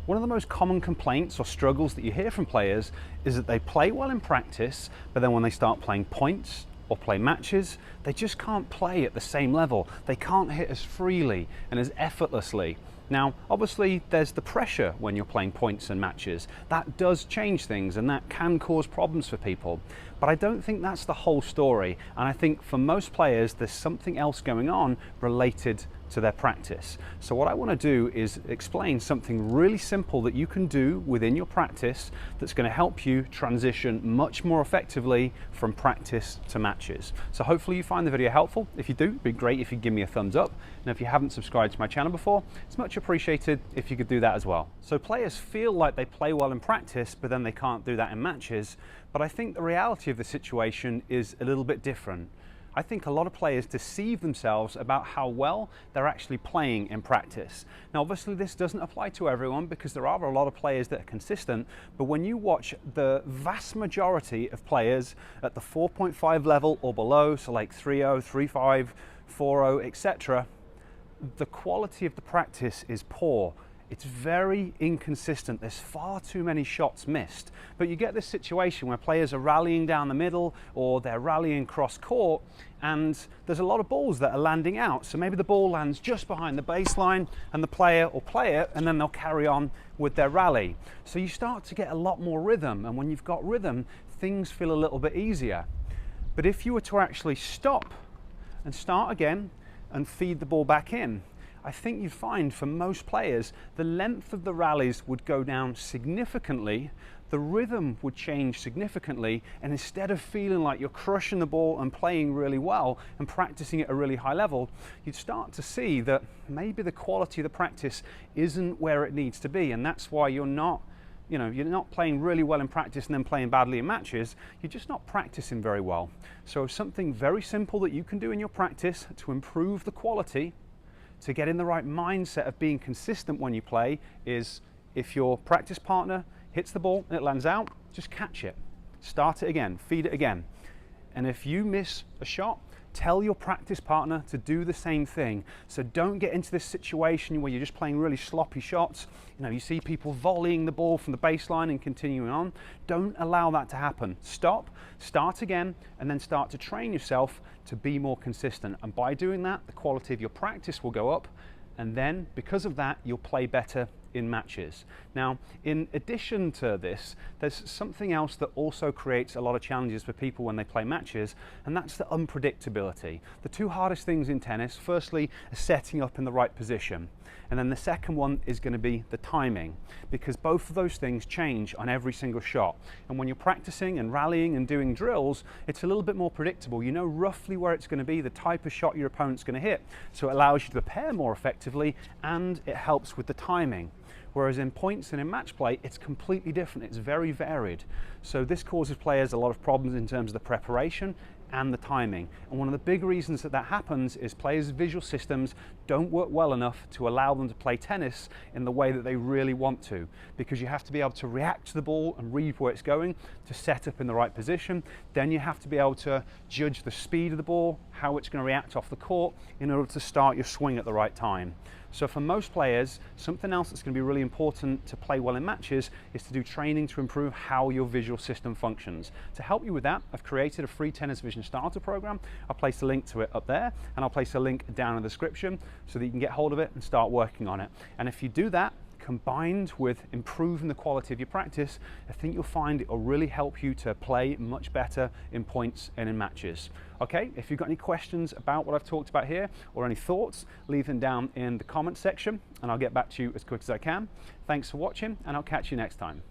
One of the most common complaints or struggles that you hear from players is that they play well in practice, but then when they start playing points or play matches, they just can't play at the same level. They can't hit as freely and as effortlessly. Now, obviously, there's the pressure when you're playing points and matches. That does change things and that can cause problems for people. But I don't think that's the whole story. And I think for most players, there's something else going on related to their practice. So what I want to do is explain something really simple that you can do within your practice that's going to help you transition much more effectively from practice to matches. So hopefully you find the video helpful. If you do, it'd be great if you give me a thumbs up. And if you haven't subscribed to my channel before, it's much appreciated if you could do that as well. So players feel like they play well in practice, but then they can't do that in matches. But I think the reality of the situation is a little bit different. I think a lot of players deceive themselves about how well they're actually playing in practice. Now, obviously this doesn't apply to everyone because there are a lot of players that are consistent, but when you watch the vast majority of players at the 4.5 level or below, so like 3.0, 3.5, 4.0, etc., the quality of the practice is poor. It's very inconsistent. There's far too many shots missed. But you get this situation where players are rallying down the middle or they're rallying cross court and there's a lot of balls that are landing out. So maybe the ball lands just behind the baseline and the player will play it and then they'll carry on with their rally. So you start to get a lot more rhythm, and when you've got rhythm, things feel a little bit easier. But if you were to actually stop and start again and feed the ball back in, I think you'd find for most players the length of the rallies would go down significantly, the rhythm would change significantly, and instead of feeling like you're crushing the ball and playing really well and practicing at a really high level, you'd start to see that maybe the quality of the practice isn't where it needs to be, and that's why you're not playing really well in practice and then playing badly in matches. You're just not practicing very well. So something very simple that you can do in your practice to improve the quality, to get in the right mindset of being consistent when you play, is if your practice partner hits the ball and it lands out, just catch it. Start it again, feed it again. And if you miss a shot, tell your practice partner to do the same thing. So don't get into this situation where you're just playing really sloppy shots. You see people volleying the ball from the baseline and continuing on. Don't allow that to happen. Stop, start again, and then start to train yourself to be more consistent. And by doing that, the quality of your practice will go up. And then because of that, you'll play better in matches. Now, in addition to this, there's something else that also creates a lot of challenges for people when they play matches, and that's the unpredictability. The two hardest things in tennis, firstly, are setting up in the right position. And then the second one is going to be the timing, because both of those things change on every single shot. And when you're practicing and rallying and doing drills, it's a little bit more predictable. You know roughly where it's going to be, the type of shot your opponent's going to hit. So it allows you to prepare more effectively, and it helps with the timing. Whereas in points and in match play, it's completely different. It's very varied. So this causes players a lot of problems in terms of the preparation and the timing. And one of the big reasons that happens is players' visual systems don't work well enough to allow them to play tennis in the way that they really want to, because you have to be able to react to the ball and read where it's going to set up in the right position. Then you have to be able to judge the speed of the ball, how it's going to react off the court in order to start your swing at the right time. So for most players, something else that's going to be really important to play well in matches is to do training to improve how your visual system functions. To help you with that, I've created a free Tennis Vision Starter program. I'll place a link to it up there, and I'll place a link down in the description so that you can get hold of it and start working on it. And if you do that, combined with improving the quality of your practice, I think you'll find it will really help you to play much better in points and in matches. Okay, if you've got any questions about what I've talked about here or any thoughts, leave them down in the comment section and I'll get back to you as quick as I can. Thanks for watching, and I'll catch you next time.